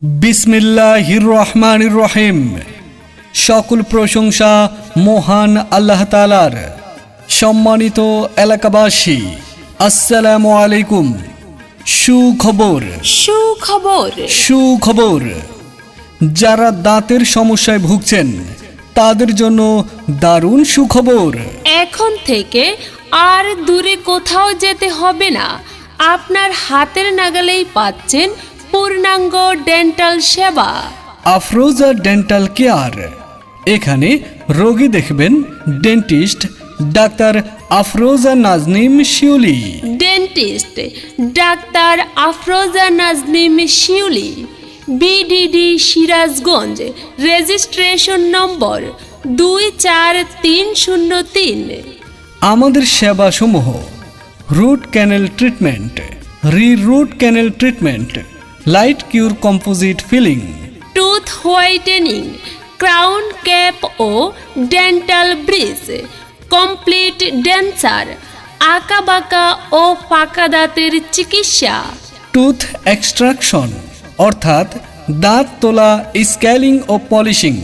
বিসমিল্লাহির রহমানির রহিম। সকল প্রশংসা মহান আল্লাহ তাআলার। সম্মানিত এলাকাবাসী, আসসালামু আলাইকুম। সুখবর সুখবর সুখবর যারা দাঁতের সমস্যায় ভুগছেন তাদের জন্য দারুণ সুখবর। এখন থেকে আর দূরে কোথাও যেতে হবে না। আপনার হাতের নাগালেই পাচ্ছেন পূর্ণাঙ্গ ডেন্টাল সেবা। Afroza dental care. এখানে রোগী দেখবেন dentist doctor Afroza Naznim Shiuli. Dentist doctor Afroza Naznim Shiuli, BDD Sirajganj, registration number 24303। আমাদের সেবাসমূহ: root canal treatment, reroot canal treatment, light cure composite filling, tooth whitening, crown cap ও ডেন্টাল ব্রিজ, কমপ্লিট ডেন্সার, আঁকাবাঁকা ও ফাঁকা দাঁতের চিকিৎসা, টুথ এক্সট্রাকশন অর্থাৎ দাঁত তোলা, স্কেলিং ও পলিশিং,